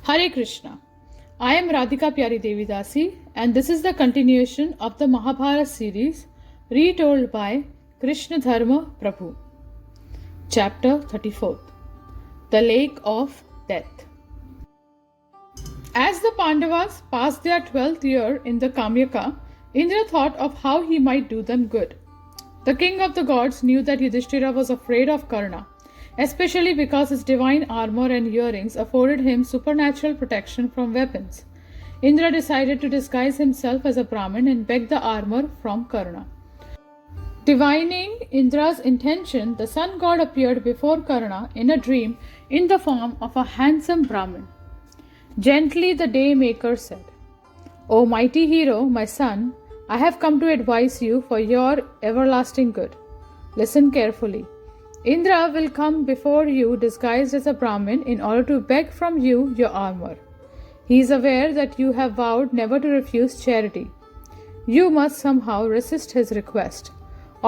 Hare Krishna. I am Radhika Pyari Devidasi, and this is the continuation of the Mahabharata series retold by Krishna Dharma Prabhu. Chapter 34. The Lake of Death. As the Pandavas passed their 12th year in the Kamyaka, Indra thought of how he might do them good. The king of the gods knew that Yudhishthira was afraid of Karna, especially because his divine armor and earrings afforded him supernatural protection from weapons. Indra decided to disguise himself as a Brahmin and beg the armor from Karna. Divining Indra's intention, the sun god appeared before Karna in a dream in the form of a handsome Brahmin. Gently the Daymaker said, "O mighty hero, my son, I have come to advise you for your everlasting good. Listen carefully. Indra will come before you disguised as a Brahmin in order to beg from you your armor. He is aware that you have vowed never to refuse charity. You must somehow resist his request.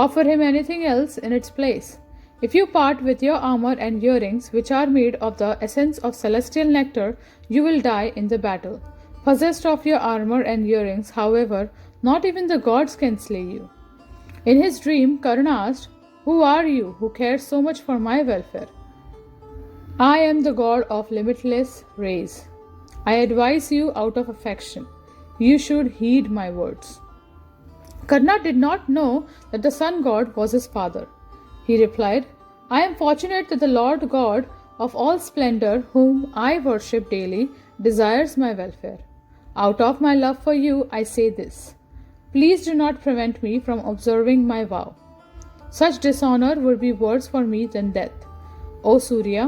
Offer him anything else in its place. If you part with your armor and earrings, which are made of the essence of celestial nectar, you will die in the battle. Possessed of your armor and earrings, however, not even the gods can slay you." In his dream, Karna asked, "Who are you who cares so much for my welfare?" "I am the god of limitless rays. I advise you out of affection. You should heed my words." Karna did not know that the sun god was his father. He replied, "I am fortunate that the Lord God of all splendor, whom I worship daily, desires my welfare. Out of my love for you, I say this. Please do not prevent me from observing my vow. Such dishonor would be worse for me than death. O Surya,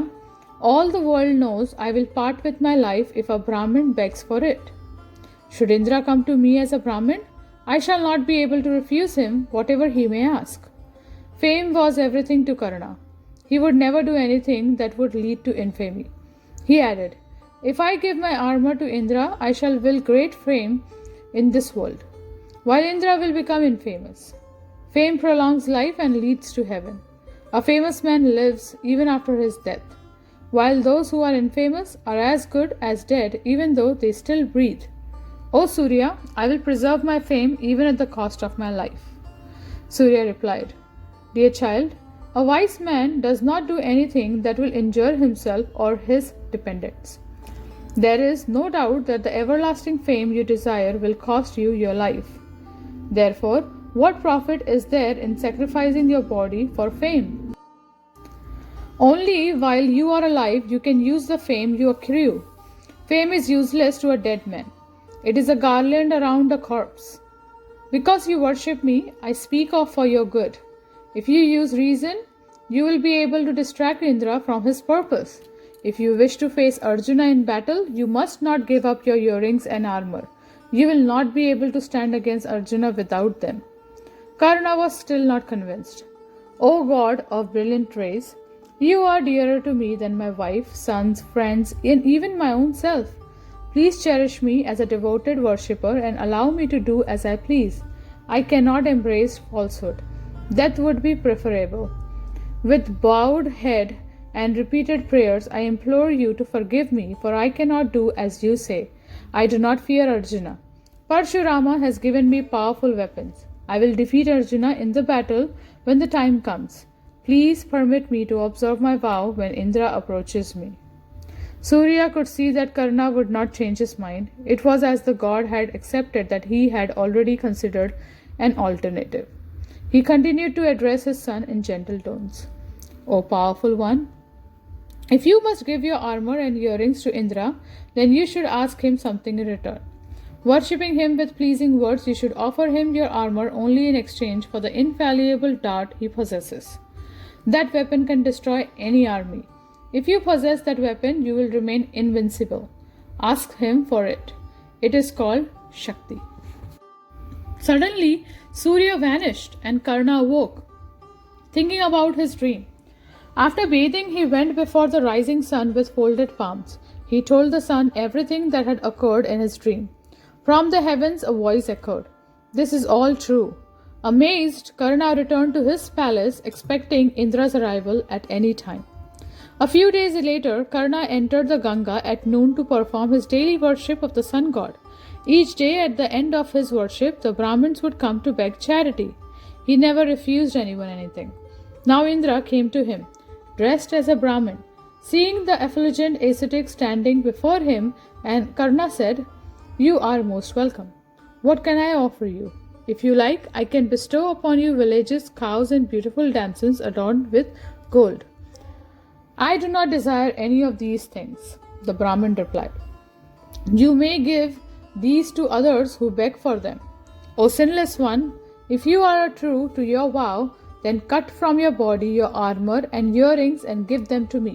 all the world knows I will part with my life if a Brahmin begs for it. Should Indra come to me as a Brahmin, I shall not be able to refuse him whatever he may ask." Fame was everything to Karna. He would never do anything that would lead to infamy. He added, "If I give my armor to Indra, I shall will great fame in this world, while Indra will become infamous. Fame prolongs life and leads to heaven. A famous man lives even after his death, while those who are infamous are as good as dead even though they still breathe. O Surya, I will preserve my fame even at the cost of my life." Surya replied, "Dear child, a wise man does not do anything that will injure himself or his dependents. There is no doubt that the everlasting fame you desire will cost you your life. Therefore, what profit is there in sacrificing your body for fame? Only while you are alive you can use the fame you accrue. Fame is useless to a dead man. It is a garland around a corpse. Because you worship me, I speak of for your good. If you use reason, you will be able to distract Indra from his purpose. If you wish to face Arjuna in battle, you must not give up your earrings and armor. You will not be able to stand against Arjuna without them." Karna was still not convinced. "O God of brilliant rays, you are dearer to me than my wife, sons, friends, and even my own self. Please cherish me as a devoted worshipper and allow me to do as I please. I cannot embrace falsehood. Death would be preferable. With bowed head and repeated prayers, I implore you to forgive me, for I cannot do as you say. I do not fear Arjuna. Parshurama has given me powerful weapons. I will defeat Arjuna in the battle when the time comes. Please permit me to observe my vow when Indra approaches me." Surya could see that Karna would not change his mind. It was as the god had accepted that he had already considered an alternative. He continued to address his son in gentle tones. "O powerful one, if you must give your armor and earrings to Indra, then you should ask him something in return. Worshipping him with pleasing words, you should offer him your armor only in exchange for the infallible dart he possesses. That weapon can destroy any army. If you possess that weapon, you will remain invincible. Ask him for it. It is called Shakti." Suddenly, Surya vanished and Karna awoke, thinking about his dream. After bathing, he went before the rising sun with folded palms. He told the sun everything that had occurred in his dream. From the heavens, a voice echoed, "This is all true." Amazed, Karna returned to his palace, expecting Indra's arrival at any time. A few days later, Karna entered the Ganga at noon to perform his daily worship of the sun god. Each day, at the end of his worship, the Brahmins would come to beg charity. He never refused anyone anything. Now Indra came to him, dressed as a Brahmin. Seeing the effulgent ascetic standing before him, and Karna said, "You are most welcome. What can I offer you? If you like, I can bestow upon you villages, cows, and beautiful damsels adorned with gold." "I do not desire any of these things," the Brahmin replied. "You may give these to others who beg for them. O sinless one, if you are true to your vow, then cut from your body your armor and earrings and give them to me.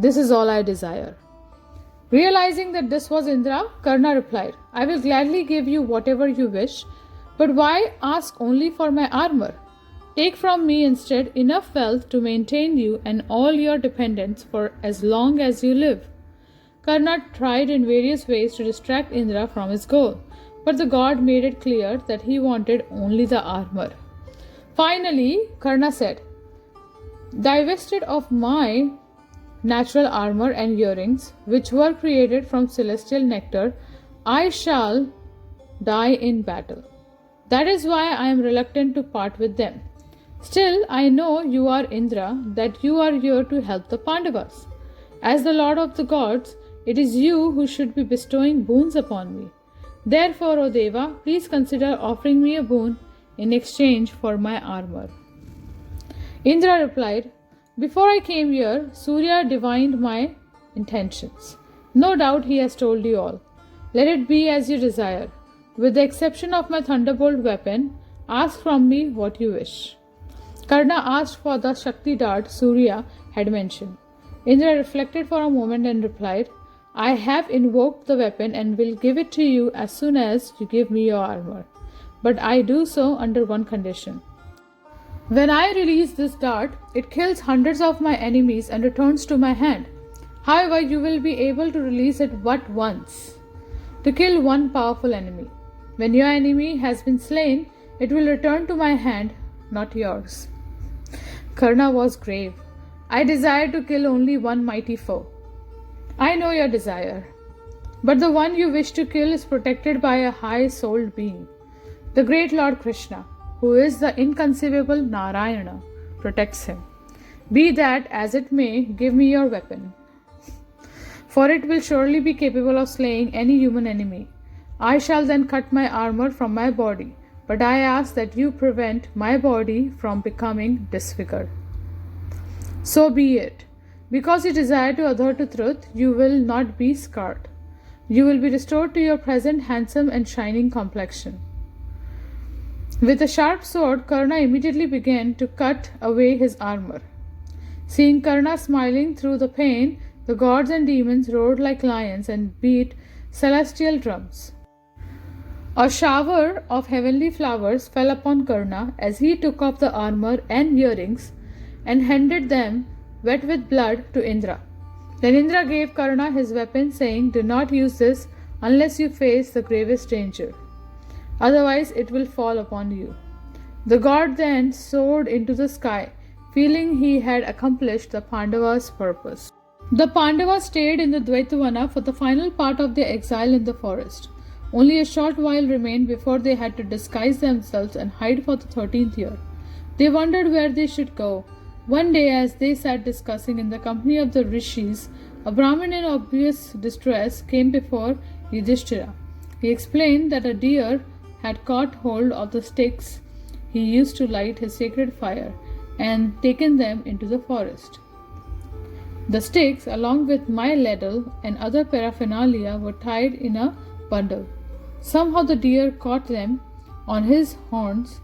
This is all I desire." Realizing that this was Indra, Karna replied, "I will gladly give you whatever you wish, but why ask only for my armor? Take from me instead enough wealth to maintain you and all your dependents for as long as you live." Karna tried in various ways to distract Indra from his goal, but the god made it clear that he wanted only the armor. Finally, Karna said, "Divested of my natural armor and earrings, which were created from celestial nectar, I shall die in battle. That is why I am reluctant to part with them. Still, I know you are Indra, that you are here to help the Pandavas. As the Lord of the gods, it is you who should be bestowing boons upon me. Therefore, O Deva, please consider offering me a boon in exchange for my armor." Indra replied, "Before I came here, Surya divined my intentions. No doubt he has told you all. Let it be as you desire. With the exception of my thunderbolt weapon, ask from me what you wish." Karna asked for the Shakti dart Surya had mentioned. Indra reflected for a moment and replied, "I have invoked the weapon and will give it to you as soon as you give me your armor. But I do so under one condition. When I release this dart, it kills hundreds of my enemies and returns to my hand. However, you will be able to release it but once, to kill one powerful enemy. When your enemy has been slain, it will return to my hand, not yours." Karna was grave. "I desire to kill only one mighty foe." "I know your desire, but the one you wish to kill is protected by a high-souled being. The great Lord Krishna, who is the inconceivable Narayana, protects him. Be that as it may, give me your weapon, for it will surely be capable of slaying any human enemy. I shall then cut my armor from my body, but I ask that you prevent my body from becoming disfigured." "So be it. Because you desire to adhere to truth, you will not be scarred. You will be restored to your present handsome and shining complexion." With a sharp sword, Karna immediately began to cut away his armor. Seeing Karna smiling through the pain, the gods and demons roared like lions and beat celestial drums. A shower of heavenly flowers fell upon Karna as he took off the armor and earrings and handed them, wet with blood, to Indra. Then Indra gave Karna his weapon, saying, "Do not use this unless you face the gravest danger. Otherwise, it will fall upon you." The god then soared into the sky, feeling he had accomplished the Pandavas' purpose. The Pandavas stayed in the Dvaitavana for the final part of their exile in the forest. Only a short while remained before they had to disguise themselves and hide for the 13th year. They wondered where they should go. One day, as they sat discussing in the company of the rishis, a Brahmin in obvious distress came before Yudhishthira. He explained that a deer had caught hold of the sticks he used to light his sacred fire and taken them into the forest. The sticks, along with my ladle and other paraphernalia, were tied in a bundle. Somehow the deer caught them on his horns.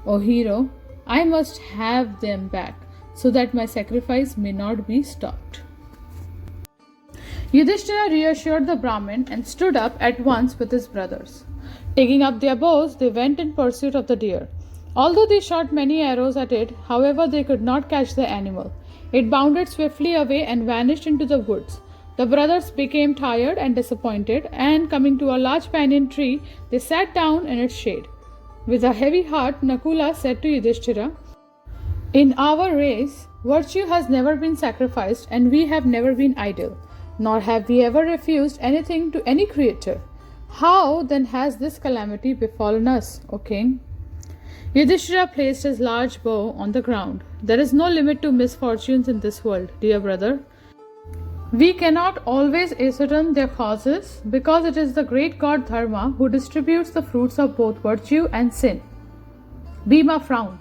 O hero, I must have them back, so that my sacrifice may not be stopped." Yudhishthira reassured the Brahmin and stood up at once with his brothers. Taking up their bows, they went in pursuit of the deer. Although they shot many arrows at it, however, they could not catch the animal. It bounded swiftly away and vanished into the woods. The brothers became tired and disappointed, and coming to a large banyan tree, they sat down in its shade. With a heavy heart, Nakula said to Yudhishthira, "In our race, Virtue has never been sacrificed, and we have never been idle, nor have we ever refused anything to any creature. How then has this calamity befallen us, O king? Yudhishthira placed his large bow on the ground. There is no limit to misfortunes in this world, dear brother. We cannot always ascertain their causes because it is the great god Dharma who distributes the fruits of both virtue and sin. Bhima frowned.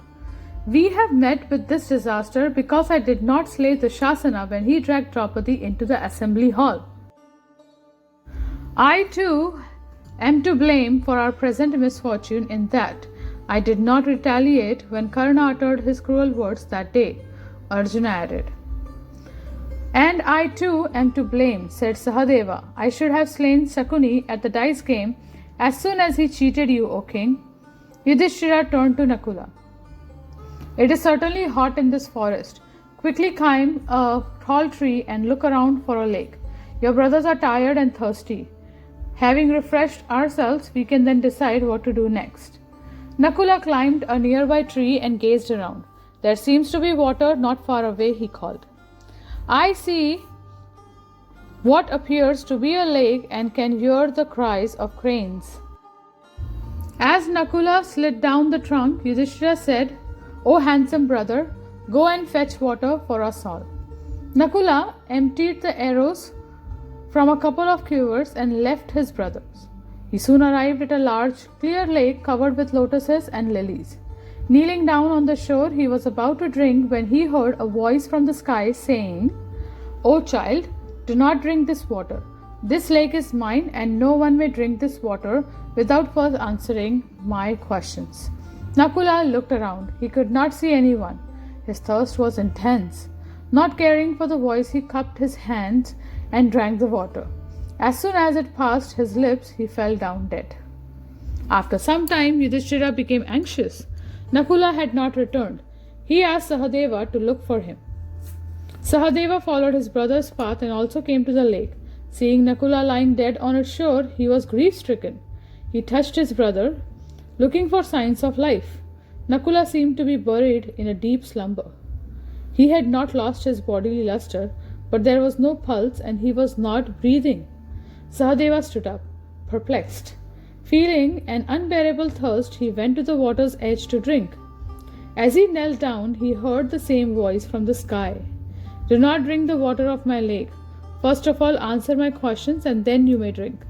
We have met with this disaster because I did not slay the Shasana when he dragged Draupadi into the assembly hall. I too am to blame for our present misfortune in that I did not retaliate when Karna uttered his cruel words that day, Arjuna added. And I too am to blame, said Sahadeva. I should have slain Shakuni at the dice game as soon as he cheated you, O king. Yudhishthira turned to Nakula. It is certainly hot in this forest. Quickly climb a tall tree and look around for a lake. Your brothers are tired and thirsty. Having refreshed ourselves, we can then decide what to do next. Nakula climbed a nearby tree and gazed around. There seems to be water not far away, he called. I see what appears to be a lake and can hear the cries of cranes. As Nakula slid down the trunk, Yudhishthira said, O handsome brother, go and fetch water for us all. Nakula emptied the arrows from a couple of quivers and left his brothers. He soon arrived at a large, clear lake covered with lotuses and lilies. Kneeling down on the shore, he was about to drink when he heard a voice from the sky saying, O child, do not drink this water. This lake is mine, and no one may drink this water without first answering my questions. Nakula looked around. He could not see anyone. His thirst was intense. Not caring for the voice, he cupped his hands and drank the water. As soon as it passed his lips, he fell down dead. After some time, Yudhishthira became anxious. Nakula had not returned. He asked Sahadeva to look for him. Sahadeva followed his brother's path and also came to the lake. Seeing Nakula lying dead on its shore, he was grief-stricken. He touched his brother, looking for signs of life. Nakula seemed to be buried in a deep slumber. He had not lost his bodily luster, but there was no pulse and he was not breathing. Sahadeva stood up, perplexed. Feeling an unbearable thirst, he went to the water's edge to drink. As he knelt down, he heard the same voice from the sky. Do not drink the water of my lake. First of all, answer my questions and then you may drink.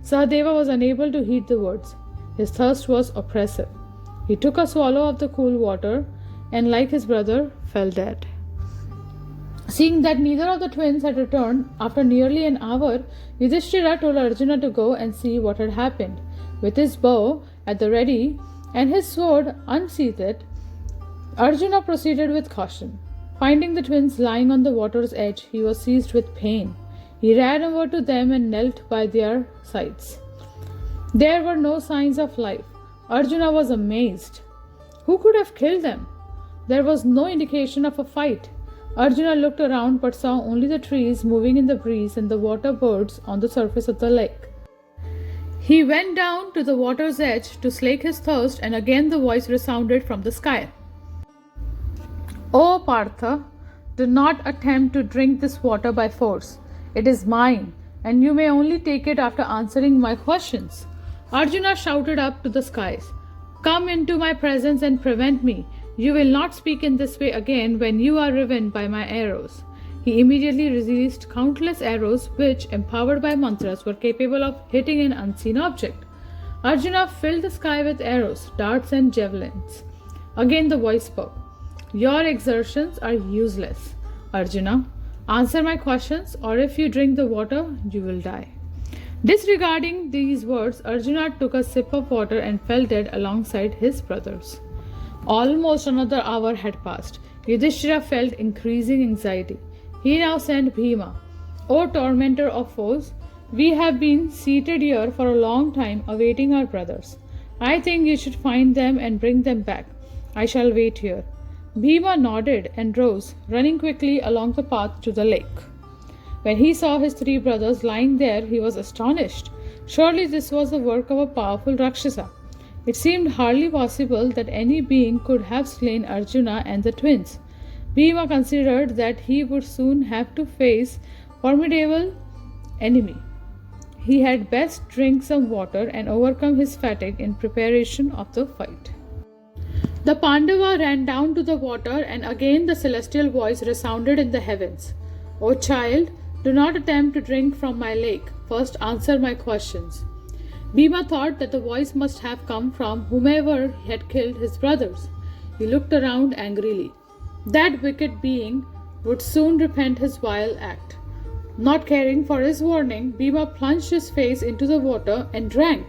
Sahadeva was unable to heed the words. His thirst was oppressive. He took a swallow of the cool water and, like his brother, fell dead. Seeing that neither of the twins had returned, after nearly an hour, Yudhishthira told Arjuna to go and see what had happened. With his bow at the ready and his sword unsheathed, Arjuna proceeded with caution. Finding the twins lying on the water's edge, he was seized with pain. He ran over to them and knelt by their sides. There were no signs of life. Arjuna was amazed. Who could have killed them? There was no indication of a fight. Arjuna looked around but saw only the trees moving in the breeze and the water birds on the surface of the lake. He went down to the water's edge to slake his thirst, and again the voice resounded from the sky. O Partha, do not attempt to drink this water by force. It is mine, and you may only take it after answering my questions. Arjuna shouted up to the skies, Come into my presence and prevent me. You will not speak in this way again when you are riven by my arrows. He immediately released countless arrows which, empowered by mantras, were capable of hitting an unseen object. Arjuna filled the sky with arrows, darts and javelins. Again the voice spoke. Your exertions are useless. Arjuna, answer my questions, or if you drink the water, you will die. Disregarding these words, Arjuna took a sip of water and fell dead alongside his brothers. Almost another hour had passed. Yudhishthira felt increasing anxiety. He now sent Bhima. O tormentor of foes, we have been seated here for a long time awaiting our brothers. I think you should find them and bring them back. I shall wait here. Bhima nodded and rose, running quickly along the path to the lake. When he saw his three brothers lying there, he was astonished. Surely this was the work of a powerful Rakshasa. It seemed hardly possible that any being could have slain Arjuna and the twins. Bhima considered that he would soon have to face formidable enemy. He had best drink some water and overcome his fatigue in preparation of the fight. The Pandava ran down to the water, and again the celestial voice resounded in the heavens. O child, do not attempt to drink from my lake. First answer my questions. Bhima thought that the voice must have come from whomever had killed his brothers. He looked around angrily. That wicked being would soon repent his vile act. Not caring for his warning, Bhima plunged his face into the water and drank.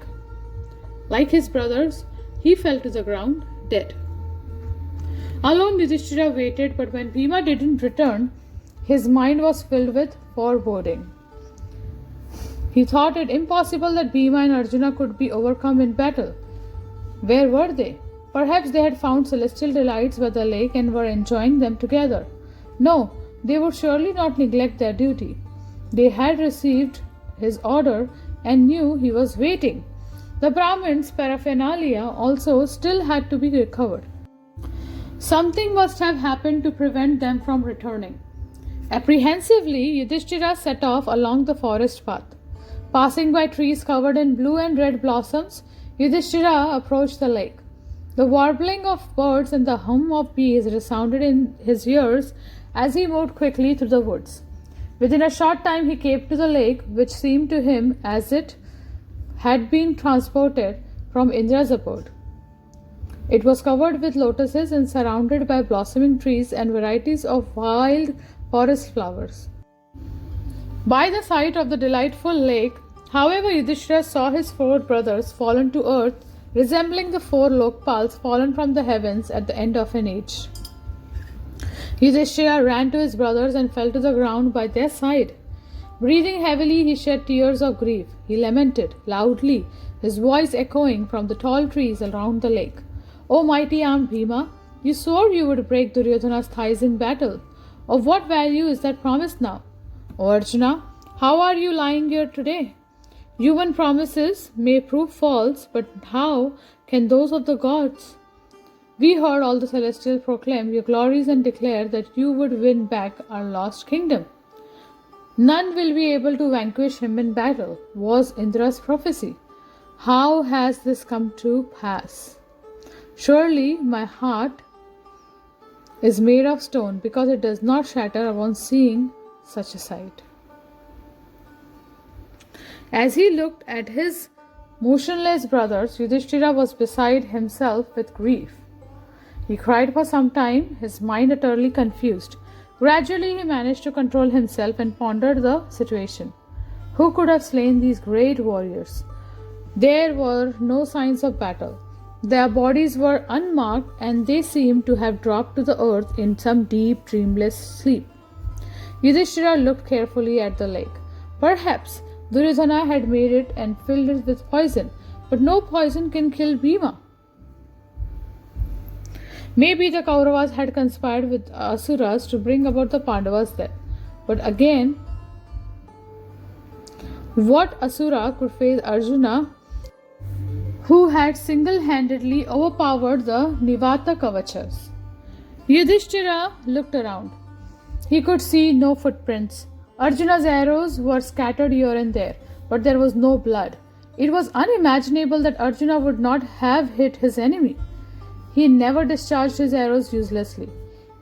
Like his brothers, he fell to the ground, dead. Alone Yudhishthira waited, but when Bhima didn't return, his mind was filled with foreboding. He thought it impossible that Bhima and Arjuna could be overcome in battle. Where were they? Perhaps they had found celestial delights by the lake and were enjoying them together. No, they would surely not neglect their duty. They had received his order and knew he was waiting. The Brahmin's paraphernalia also still had to be recovered. Something must have happened to prevent them from returning. Apprehensively, Yudhishthira set off along the forest path. Passing by trees covered in blue and red blossoms, Yudhishthira approached the lake. The warbling of birds and the hum of bees resounded in his ears as he moved quickly through the woods. Within a short time he came to the lake, which seemed to him as it had been transported from Indra's abode. It was covered with lotuses and surrounded by blossoming trees and varieties of wild forest flowers. By the side of the delightful lake, however, Yudhishthira saw his four brothers fallen to earth, resembling the four Lokpals fallen from the heavens at the end of an age. Yudhishthira ran to his brothers and fell to the ground by their side. Breathing heavily, he shed tears of grief. He lamented loudly, his voice echoing from the tall trees around the lake. O mighty armed Bhima, you swore you would break Duryodhana's thighs in battle. Of what value is that promise now? O Arjuna, how are you lying here today? Human promises may prove false, but how can those of the gods? We heard all the celestials proclaim your glories and declare that you would win back our lost kingdom. None will be able to vanquish him in battle, was Indra's prophecy. How has this come to pass? Surely my heart is made of stone, because it does not shatter upon seeing such a sight. As he looked at his motionless brothers, Yudhishthira was beside himself with grief. He cried for some time, his mind utterly confused. Gradually he managed to control himself and pondered the situation. Who could have slain these great warriors? There were no signs of battle. Their bodies were unmarked, and they seemed to have dropped to the earth in some deep, dreamless sleep. Yudhishthira looked carefully at the lake. Perhaps Duryodhana had made it and filled it with poison, but no poison can kill Bhima. Maybe the Kauravas had conspired with Asuras to bring about the Pandavas' death. But again, what Asura could face Arjuna, who had single-handedly overpowered the Nivata Kavachas? Yudhishthira looked around. He could see no footprints. Arjuna's arrows were scattered here and there, but there was no blood. It was unimaginable that Arjuna would not have hit his enemy. He never discharged his arrows uselessly.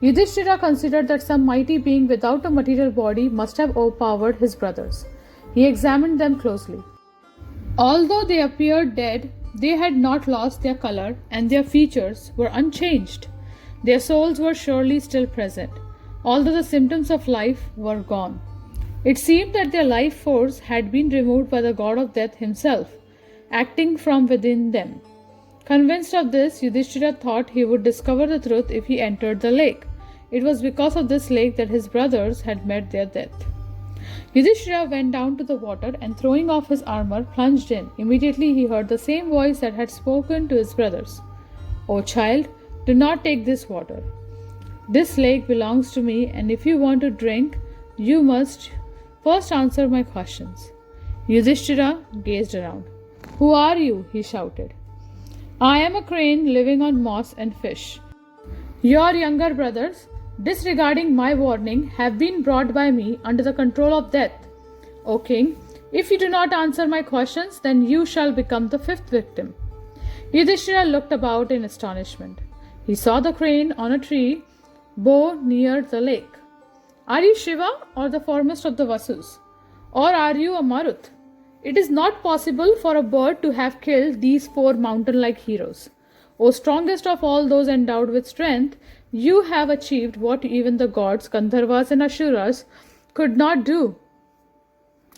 Yudhishthira considered that some mighty being without a material body must have overpowered his brothers. He examined them closely. Although they appeared dead, they had not lost their color, and their features were unchanged. Their souls were surely still present, although the symptoms of life were gone. It seemed that their life force had been removed by the god of death himself, acting from within them. Convinced of this, Yudhishthira thought he would discover the truth if he entered the lake. It was because of this lake that his brothers had met their death. Yudhishthira went down to the water and, throwing off his armor, plunged in. Immediately he heard the same voice that had spoken to his brothers. O child, do not take this water. This lake belongs to me, and if you want to drink, you must first answer my questions. Yudhishthira gazed around. Who are you? He shouted. I am a crane living on moss and fish. Your younger brothers, disregarding my warning, have been brought by me under the control of death. O king, if you do not answer my questions, then you shall become the fifth victim. Yudhishthira looked about in astonishment. He saw the crane on a tree bough near the lake. Are you Shiva or the foremost of the Vasus? Or are you a Marut? It is not possible for a bird to have killed these four mountain-like heroes. O strongest of all those endowed with strength, you have achieved what even the gods, Gandharvas and Asuras could not do.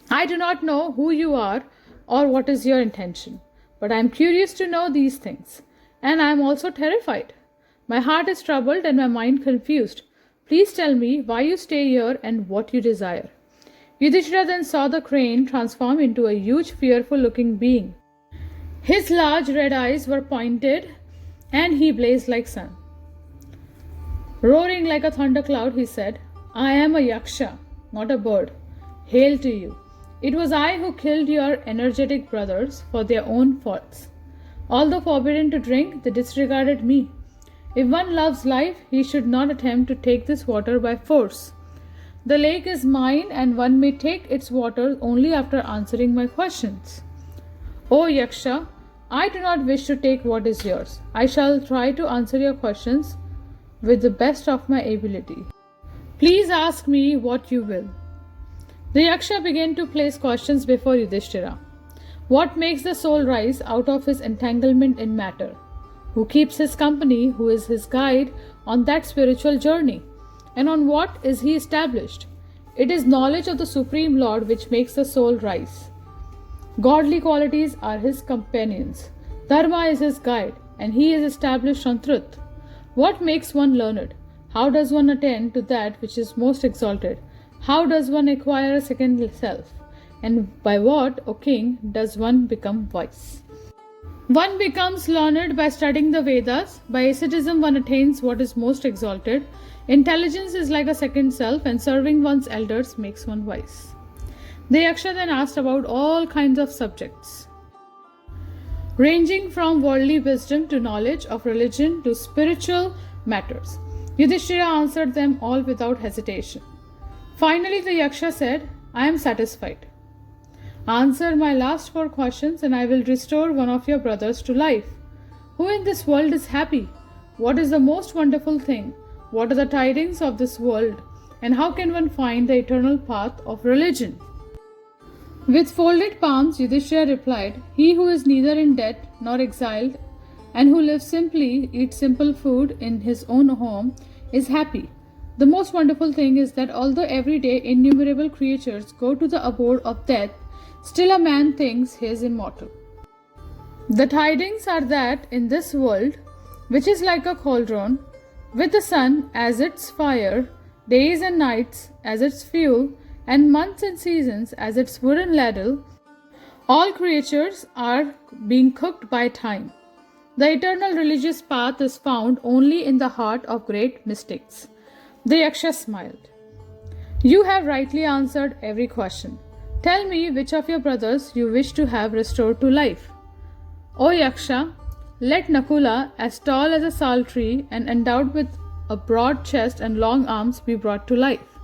I do not know who you are or what is your intention, but I am curious to know these things, and I am also terrified. My heart is troubled and my mind confused. Please tell me why you stay here and what you desire. Yudhishthira then saw the crane transform into a huge, fearful-looking being. His large red eyes were pointed and he blazed like sun. Roaring like a thundercloud, he said, I am a Yaksha, not a bird. Hail to you. It was I who killed your energetic brothers for their own faults. Although forbidden to drink, they disregarded me. If one loves life, he should not attempt to take this water by force. The lake is mine and one may take its water only after answering my questions. O Yaksha, I do not wish to take what is yours. I shall try to answer your questions with the best of my ability. Please ask me what you will. The Yaksha began to place questions before Yudhishthira. What makes the soul rise out of his entanglement in matter? Who keeps his company? Who is his guide on that spiritual journey? And on what is he established? It is knowledge of the Supreme Lord which makes the soul rise. Godly qualities are his companions. Dharma is his guide, and he is established on truth. What makes one learned? How does one attain to that which is most exalted? How does one acquire a second self? And by what, O king, does one become wise? One becomes learned by studying the Vedas. By asceticism one attains what is most exalted. Intelligence is like a second self, and serving one's elders makes one wise. The Yaksha then asked about all kinds of subjects, ranging from worldly wisdom to knowledge of religion to spiritual matters. Yudhishthira answered them all without hesitation. Finally, the Yaksha said, I am satisfied. Answer my last four questions and I will restore one of your brothers to life. Who in this world is happy? What is the most wonderful thing? What are the tidings of this world? And how can one find the eternal path of religion? With folded palms, Yudhishthira replied, He who is neither in debt nor exiled, and who lives simply, eats simple food in his own home, is happy. The most wonderful thing is that although every day innumerable creatures go to the abode of death, still a man thinks he is immortal. The tidings are that in this world, which is like a cauldron, with the sun as its fire, days and nights as its fuel, and months and seasons as its wooden ladle, all creatures are being cooked by time. The eternal religious path is found only in the heart of great mystics. The Yaksha smiled. You have rightly answered every question. Tell me which of your brothers you wish to have restored to life. O Yaksha, let Nakula, as tall as a sal tree and endowed with a broad chest and long arms, be brought to life.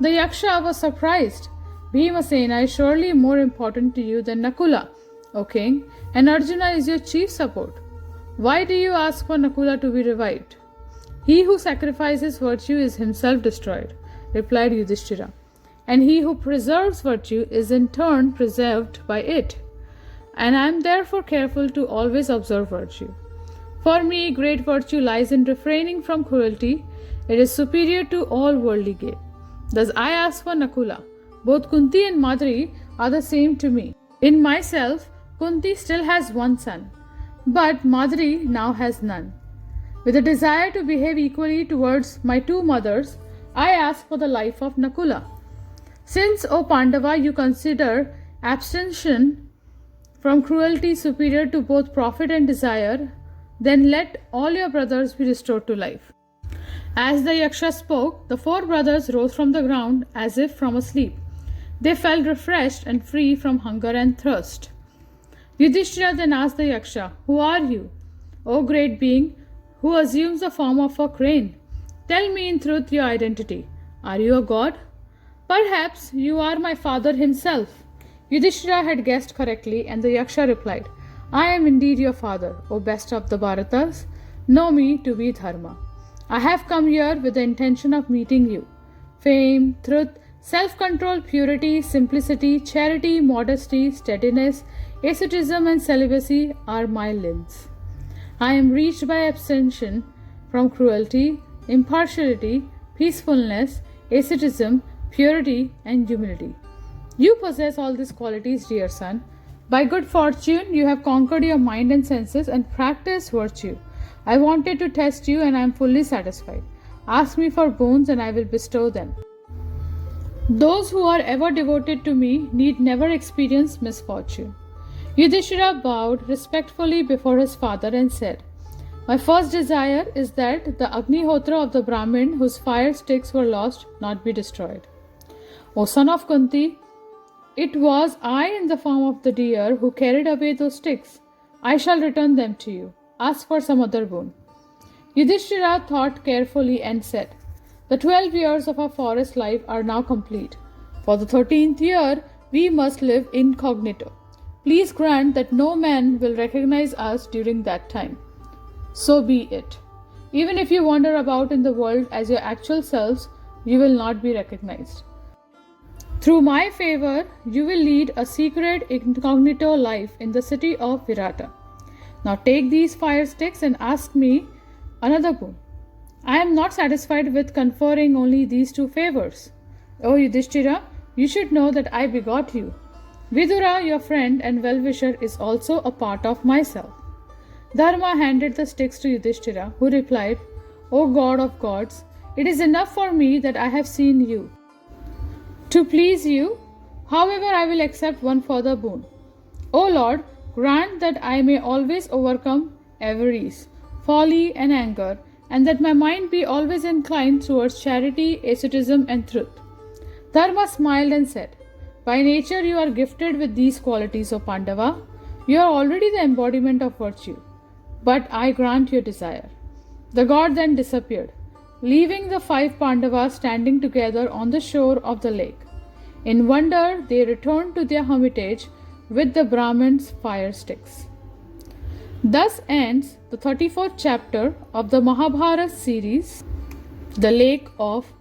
The Yaksha was surprised. Bhimasena is surely more important to you than Nakula, O king, and Arjuna is your chief support. Why do you ask for Nakula to be revived? He who sacrifices virtue is himself destroyed, replied Yudhishthira, and he who preserves virtue is in turn preserved by it. And I am therefore careful to always observe virtue. For me, great virtue lies in refraining from cruelty. It is superior to all worldly gain. Thus I ask for Nakula. Both Kunti and Madri are the same to me. In myself, Kunti still has one son, but Madri now has none. With a desire to behave equally towards my two mothers, I ask for the life of Nakula. Since, O Pandava, you consider abstention from cruelty superior to both profit and desire, then let all your brothers be restored to life. As the Yaksha spoke, the four brothers rose from the ground as if from a sleep. They felt refreshed and free from hunger and thirst. Yudhishthira then asked the Yaksha, Who are you, O great being, who assumes the form of a crane? Tell me in truth your identity. Are you a god? Perhaps you are my father himself. Yudhishthira had guessed correctly, and the Yaksha replied, I am indeed your father, O best of the Bharatas. Know me to be Dharma. I have come here with the intention of meeting you. Fame, truth, self-control, purity, simplicity, charity, modesty, steadiness, asceticism and celibacy are my limbs. I am reached by abstention from cruelty, impartiality, peacefulness, asceticism, purity and humility. You possess all these qualities, dear son. By good fortune, you have conquered your mind and senses and practiced virtue. I wanted to test you and I am fully satisfied. Ask me for boons and I will bestow them. Those who are ever devoted to me need never experience misfortune. Yudhishthira bowed respectfully before his father and said, My first desire is that the Agnihotra of the Brahmin whose fire sticks were lost not be destroyed. O son of Kunti, it was I in the form of the deer who carried away those sticks. I shall return them to you. Ask for some other boon. Yudhishthira thought carefully and said, The 12 years of our forest life are now complete. For the 13th year, we must live incognito. Please grant that no man will recognize us during that time. So be it. Even if you wander about in the world as your actual selves, you will not be recognized. Through my favor, you will lead a secret incognito life in the city of Virata. Now take these fire sticks and ask me another boon. I am not satisfied with conferring only these two favors. O Yudhishthira, you should know that I begot you. Vidura, your friend and well-wisher, is also a part of myself. Dharma handed the sticks to Yudhishthira, who replied, O God of gods, it is enough for me that I have seen you. To please you, however, I will accept one further boon. O Lord, grant that I may always overcome avarice, folly and anger, and that my mind be always inclined towards charity, asceticism and truth. Dharma smiled and said, By nature you are gifted with these qualities, O Pandava. You are already the embodiment of virtue. But I grant your desire. The god then disappeared, leaving the 5 Pandavas standing together on the shore of the lake. In wonder, they returned to their hermitage with the Brahmin's fire sticks. Thus ends the 34th chapter of the Mahabharata series, The Lake of